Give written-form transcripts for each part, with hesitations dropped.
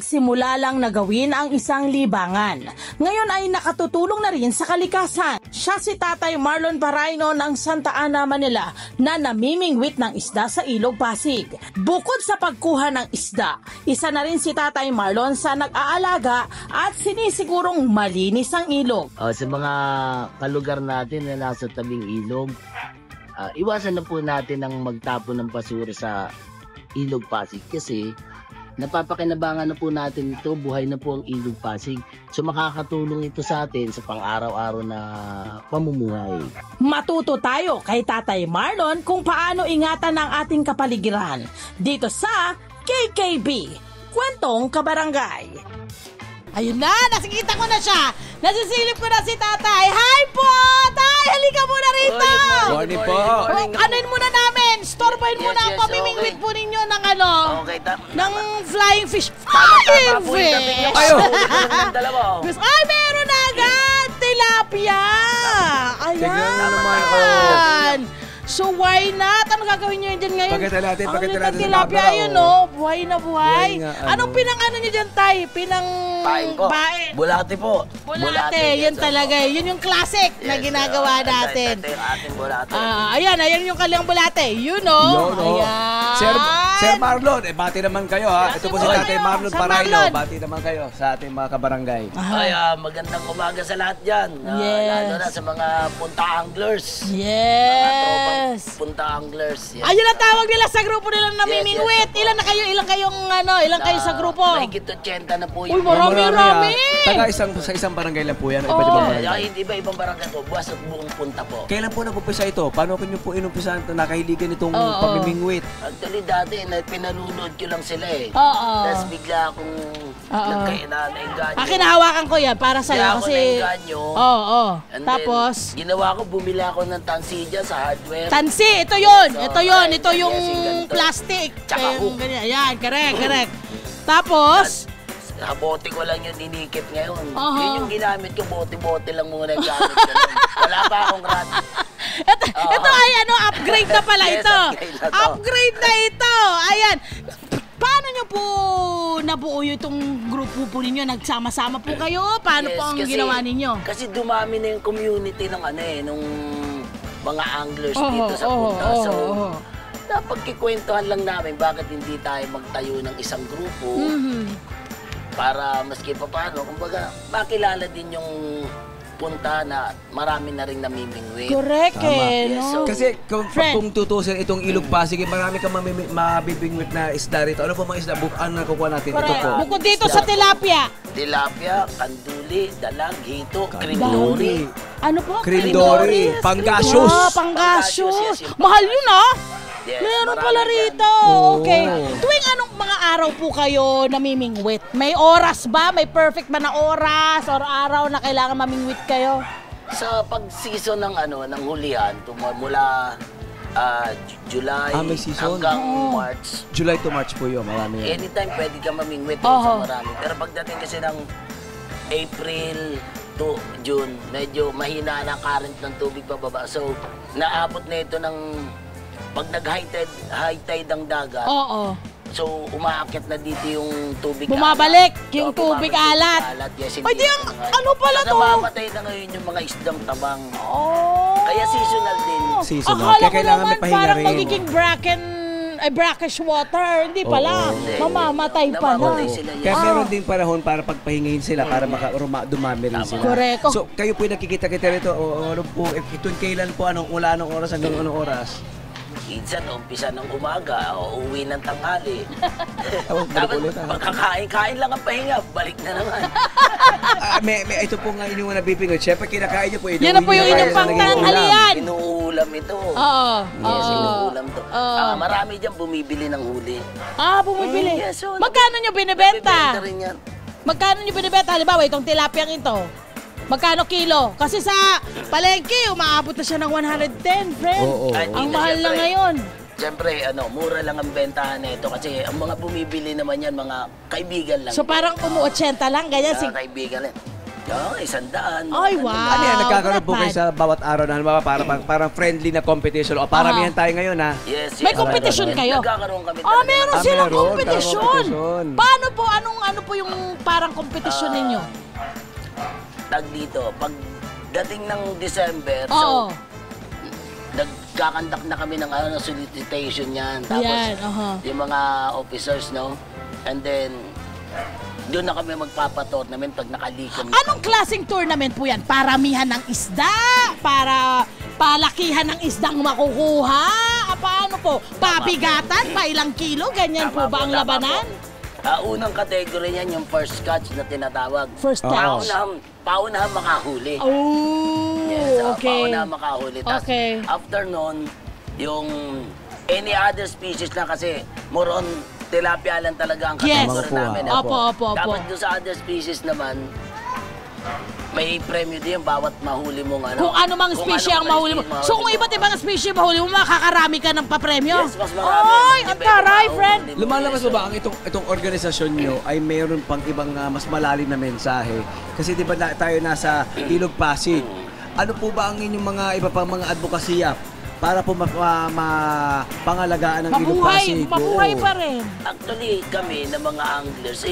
nagsimula lang na gawin ang isang libangan. Ngayon ay nakatutulong na rin sa kalikasan. Siya si Tatay Marlon Paraino ng Santa Ana, Manila na namimingwit ng isda sa Ilog Pasig. Bukod sa pagkuha ng isda, isa na rin si Tatay Marlon sa nag-aalaga at sinisigurong malinis ang ilog. Sa mga kalugar natin na nasa tabing ilog, iwasan na po natin ang magtapon ng basura sa Ilog Pasig kasi napapakinabangan na po natin ito, buhay na po ang Ilog Pasig. So makakatulong ito sa atin sa pang-araw-araw na pamumuhay. Matuto tayo kay Tatay Marlon kung paano ingatan ang ating kapaligiran dito sa KKB, Kwentong Kabarangay. Ayun na, nakikita ko na siya. Nasisilip ko na si Tatay. Hi po! Tay, halika muna rito! Morning po! Anuin muna namin. Storboyin muna ang pamimingwit po ninyo ng ng flying fish. Flying fish! Ay, meron na agad! Tilapia! Ayan! So why not? Ano gagawin nyo dyan ngayon? Pagkita natin sa tilapia yun, no? Buhay na buhay. Anong pinang-ano nyo dyan, Tay? Pain po. Bulate po. Bulate, yun talaga. Yun yung classic na ginagawa natin. Ito yung ating bulate. Ayan yung kaliang bulate. You know. Ayan. Sir Marlon, bati naman kayo ha. Ito po si Tatay Marlon Paraino. Bati naman kayo sa ating mga kabarangay. Magandang umaga sa lahat dyan. Yes. Lalo na sa mga punta anglers. Yes. Punta anglers. Yes. Ayun ang tawag nila sa grupo nilang namimingwit. Ilan na kayo? Ilan kayo sa grupo? Mahigit 80 na po yun. Uy, marami. Taga sa isang barangay lang po yan. Iba-ibang barangay. Iba-ibang barangay po. Buwas at buong punta po. Kailan po napumpisa ito? Paano nyo po inumpisahan ito? Nakahiligan itong pamimingwit? Actually, dati pinanunod ko lang sila eh. Tapos bigla akong nainganyo. Kinahawakan ko yan para sa'yo kasi... nainganyo. Tapos? Ginawa ko, bumili ako ng tansidya sa hardware. Tansi! Ito yun! Ito yung ganito. plastic. Tsaka hook. Ayan, correct. Tapos? Bote ko lang yung dinikit ngayon. Yun yung ginamit ko, bote-bote lang muna yung gamit ko. Wala pa akong rat. Ito ay upgrade na pala ito. Upgrade na ito. Ayan. Paano nyo po nabuo itong grupo po ninyo? Nagsama-sama po kayo? Paano po ang ginawa ninyo? Kasi dumami na yung community ng nung mga anglers dito sa punta. So, napagkikwentuhan lang namin bakit hindi tayo magtayo ng isang grupo para maski pa paano, kumbaga, makilala din yung punta na marami na rin namimingwit. Correct no? Kasi kung tutusin itong Ilog Pasig, marami kang mabibingwit na isda rito. Ano po mga isda? Ano nakukuha natin? Ito po. Bukod dito sa tilapia. Tilapia, kanduli, dalag, hito, krindori. Ano po? Krindori, pangasius. Pangasius. Mahal yun Yes, meron pala rito. Okay. Tuwing anong mga araw po kayo namimingwit? May oras ba? May perfect ba na oras or araw na kailangan mamingwit kayo? Sa pag-season ng hulihan, mula July hanggang March. July to March po yun, marami yan. Anytime pwede ka mamingwit sa marami. Pero pagdating kasi ng April to June, medyo mahina na current ng tubig pababa. So, naabot na ito ng pag nag-high tide ang dagat. So, umaakyat na dito yung tubig. Bumabalik yung tubig alat. Yes, ay, di ang pala to? Namamatay na ngayon yung mga isdang tabang. Kaya seasonal din. Akala ko naman parang magiging brackish water. Hindi pala. Mamamatay pa na. Kaya meron din panahon para pagpahingahin sila para dumami rin sila. Correct. So, kayo po nakikita-kita rito. Ano po, itong kailan po, anong oras hanggang anong oras? Minsan, umpisa ng umaga, uuwi ng tanghali. Tapos, pagkakain-kain lang ang pahinga, balik na naman. Ito po nga inyong nabibingwit. Siyempre, kinakain niyo po. Yan na po yung inyong pangtanghalian. Inuulam ito. Yes, inuulam to. Marami dyan bumibili ng huli. Bumibili. Magkano nyo binibenta? Binibenta rin yan. Magkano nyo binibenta? Halimbawa, itong tilapiyang ito. Magkano kilo? Kasi sa palengke, umaabot na siya ng 110, friend. Ang mahal na ngayon. Siyempre, mura lang ang bentahan nito kasi ang mga bumibili naman yan, mga kaibigan lang. So parang 80 lang, ganyan. Kaibigan lang. Oo, 100. Ay, wow. Ano yan, nagkakaroon po not kayo sa bawat araw na halimbawa parang friendly na competition o paramihan tayo ngayon ha? Yes, May competition kayo? Nagkakaroon kami Ah, meron silang meron. competition. Competition. Paano po? Ano po yung parang competition ninyo? Tag dito, pag dating ng December, Oo. so nagkakandak na kami ng solicitation yan. Tapos Yan, yung mga officers, no? And then, doon na kami magpapa-tournament pag nakalikom. Anong klaseng tournament po yan? Paramihan ng isda? Para palakihan ng isdang makukuha? Paano po? Papigatan? Pa ilang kilo? Ganyan po ba ang labanan? Unang category niyan, yung first catch na tinatawag. First catch. Paunahan makahuli. Oh, Yes, okay. paunahan makahuli. Tas Okay. after nun, yung any other species na kasi more on tilapia lang talaga ang Yes. category Makukuha. namin. Opo. Dapat doon sa other species naman, may premyo din bawat mahuli mong Kung ano mang species ang mahuli mo. So kung iba't ibang species mahuli mo, makakarami ka ng papremyo? Yes, mas marami. Ay, ang Depende taray, pa, friend. hindi mo Lumalabas yes, ba ang itong organisasyon nyo ay mayroon pang ibang mas malalim na mensahe? Kasi di ba tayo nasa Ilog Pasig? Ano po ba ang inyong mga iba pang mga advokasya para po pangalagaan ng Ilog Pasig? Mabuhay Oo. pa rin. Actually, kami na mga anglers,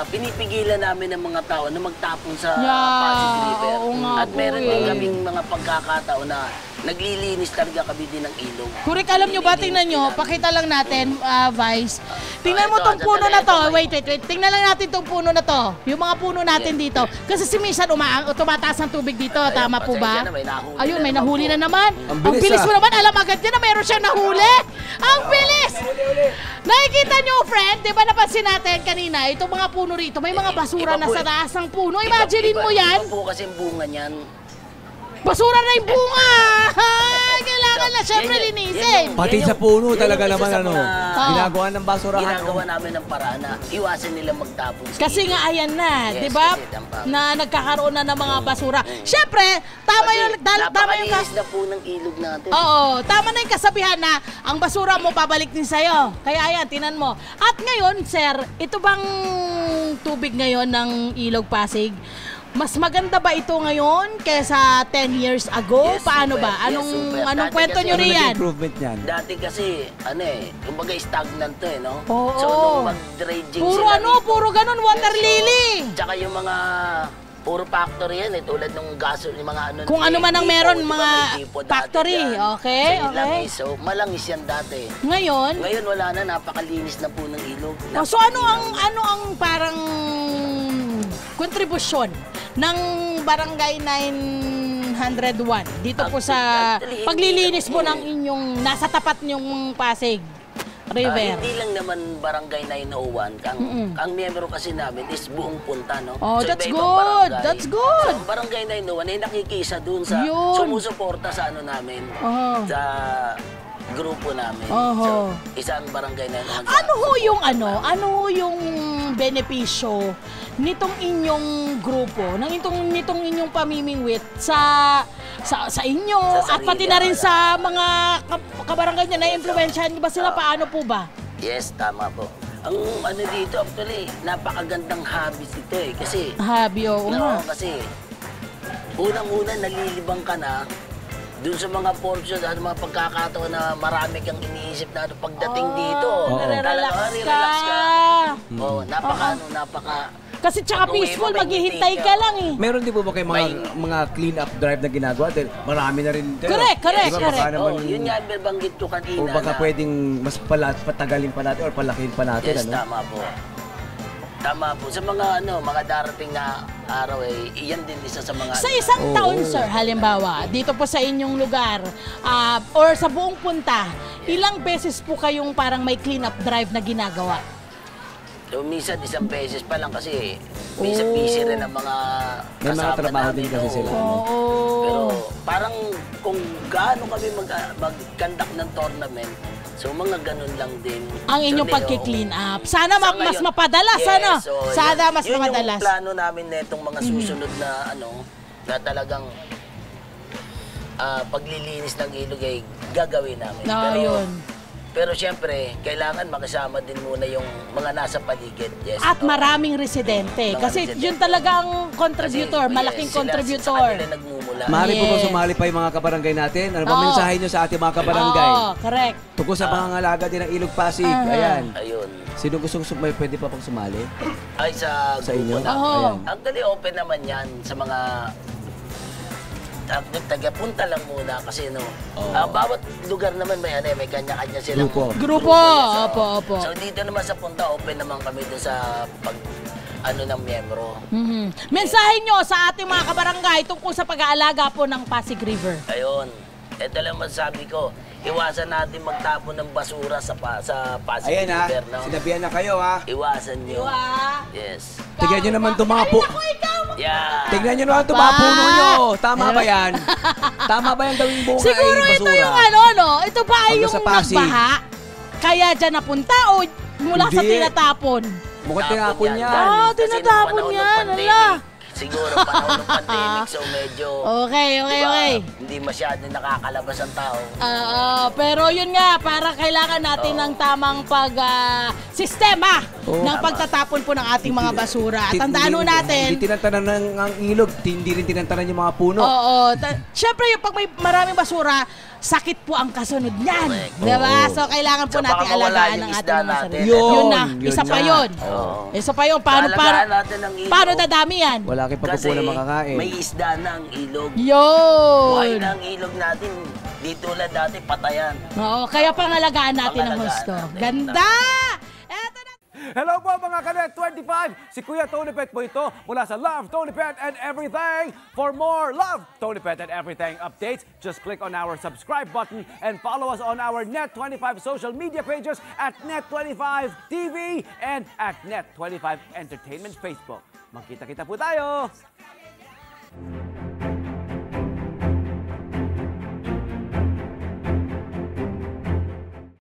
pinipigilan namin ng mga tao na magtapon sa Pasig River. oo nga At po meron eh. din kaming mga pagkakataon na naglilinis talaga kami din ng ilog. Correct, alam nyo ba, tingnan nyo, pakita lang natin, Vice. Tingnan mo Ito, tong puno sandali, na to. ito, Wait. Tingnan lang natin tong puno na to. Yung mga puno natin dito. Kasi si Misan tumataas ng tubig dito. Ayun, Tama po ba? pasensya na, may nahuli Ayun, na may naman nahuli po. na naman. Ang Ang bilis, bilis mo ah. naman. Alam agad niya na meron siyang nahuli. Ang bilis! Nakikita nyo, friend, di ba napansin natin kanina, itong mga puno rito, may mga basura Iba na po sa eh. taas ng puno. Imagine mo yan. Iba po kasi yung bunga niyan. Basura na yung bunga. Ay, kailangan na syempre Yan linisin. yung- Pati yan sa yung- puno yan talaga yung isa naman sa ano, mga ginagawa ng basurahan. Ginagawa namin ng paraan na iwasan nila magtapon sa Kasi ilog. nga ayan na, Yes, 'di ba? kasi dampa. Na nagkakaroon na ng mga basura. Syempre, tama Kasi yung napakalinis na po ng ilog natin. Oo, tama na yung kasabihan na ang basura mo babalik din sa'yo. Kaya ayan, tinan mo. At ngayon, sir, ito bang tubig ngayon ng Ilog Pasig? Mas maganda ba ito ngayon kaysa 10 years ago? Yes, Paano super. ba? Yes, Anong super. anong Dati kwento kasi nyo Ano naging riyan? improvement niyan? Dati kasi, kumbaga stagnant to no? Oo. So, nung mag-dredging Puro sila ano, dito, puro ganun, water yes, so, lily. Tsaka yung mga puro factory yan tulad ng gasol, yung mga ano. Kung ano man ang tipo, meron, di ba, mga may tipo dati factory. dyan. Okay, Sa okay. Ilagis. So, malangis yan dati. Ngayon, Ngayon wala na, napakalinis na po ng ilog. so ano ang parang kontribusyon ng Barangay 901 dito po sa paglilinis mo ng inyong nasa tapat niyong Pasig River? Hindi lang naman Barangay 901. Ang miyembro kasi namin is buong punta, no? Oh, that's iba-ibang good. barangay. That's good. So, ang Barangay 901 ay nakikisa dun sa Yun. sumusuporta sa ano namin. Oh. Sa grupo namin. Oho. So, isang Barangay 901. Ano ho yung benepisyo nitong inyong grupo, nitong inyong pamimingwit sa inyo Sa at pati sarili, na rin wala. sa mga kabarangay niya na impluwensyahan niyo ba sila? Paano po ba? Yes, tama po. Ang ano dito, actually, napakagandang habits ito Kasi, Habi, oo nga. kasi, unang-una nalilibang ka na dun sa mga portion at mga pagkakataon na marami kang iniisip na pagdating dito. Nare-relax Relax ka. Oo, napaka Kasi tsaka Pag-uwi mo, peaceful, may maghihintay ngiti ka ka. lang eh. Meron din po ba kayo mga clean up drive na ginagawa? Dahil marami na rin. Correct. Di ba, baka naman, yun nga banggit ko kanina. o baka na- pwedeng mas patagalin pa natin or palakihin pa natin. Yes, ano? tama po. Tama po. Sa mga darating na araw iyan din isa sa mga... Sa isang Oo. taon, sir, halimbawa, dito po sa inyong lugar, or sa buong punta, ilang beses po kayong parang may clean up drive na ginagawa? So, minsan isang beses pa lang kasi minsan busy rin ang mga May mga kasama trabaho namin, din kasi sila. Oo. Pero parang kung gaano kami mag-conduct ng tournament, so mga ganun lang din. Ang inyong So, pagki-clean up. Sana Sa mas ngayon, mapadalas, yes, ano? so, Sana mas yun mapadalas. yung plano namin na itong mga susunod na na talagang paglilinis ng ilog ay gagawin namin. Yun. Pero siyempre, kailangan makisama din muna yung mga nasa paligid. Yes, At maraming residente. Mga Kasi residente. yun talagang contributor, Kasi, malaking sa contributor. kanila nagmumula. Maaari po ba Yes. sumali pa yung mga kabarangay natin? Ano ba Oo. mensahe nyo sa ating mga kabarangay? Oo, correct. Tungkol sa pangangalaga din ng Ilog Pasig. Ayan. Ayun. Sino gustong pwede pa pong sumali? Ay, sa Sa inyo? grupo na. Oo. Ayan. Actually, open naman yan sa mga taga-punta lang muna kasi bawat lugar naman may kanya-kanya silang Grupo. Grupo. Opo. So dito naman sa punta, open naman kami doon sa ng miyembro. Mensahe nyo sa ating mga kabarangay tungkol sa pag-aalaga po ng Pasig River. Ayun. Ito lang masabi ko. Iwasan natin magtapon ng basura sa Pasig Ayan ha, River. No? sinabihan na kayo ha. Iwasan nyo. Diba? Yes. Tignan nyo naman itong mga po. Yeah. Tignan nyo naman itong mga puno nyo. Tama ba yan? Tama ba yan gawing bunga Siguro ay ito basura? yung no? Ito ba ay Pagka yung sa Pasig. nagbaha? Kaya dyan napunta o mula sa Hindi. tinatapon? Mukhang tinapon yan. Ah, Kasi nung tinatapon panahon ng yan, pandemic, ala. Siguro panahon ng pandemic, so medyo Okay. hindi masyado nakakalabas ang tao. Pero yun nga, para kailangan natin ng tamang sistema ng pagtatapon po ng ating mga basura. At tandaan ho natin, Hindi tinantanan ng ilog, hindi rin tinantanan yung mga puno. syempre yung pag may maraming basura, sakit po ang kasunod niyan. Correct. Diba? Oo. So, kailangan po So, natin baka mawala alagaan yung ang isda ating mga natin. sarili. Yun, Yun na, yun isa pa na. yun. Oo. Isa pa yun, paano Alagaan natin ang ilog. paano dadami yan? Wala kayong Kasi pagkukunan makakain. may isda na ang ilog. Buhay Yun. na ang ilog natin. Di tulad dati, patayan. Oo, kaya pangalagaan natin ang Pangalagaan gusto. natin. Ganda! Eto na. Hello po mga Kanet 25! Si Kuya Tony Pet po ito mula sa Love, Tony Pet and Everything. For more Love, Tony Pet and Everything updates, just click on our subscribe button and follow us on our Net25 social media pages at Net25 TV and at Net25 Entertainment Facebook. Magkita-kita po tayo!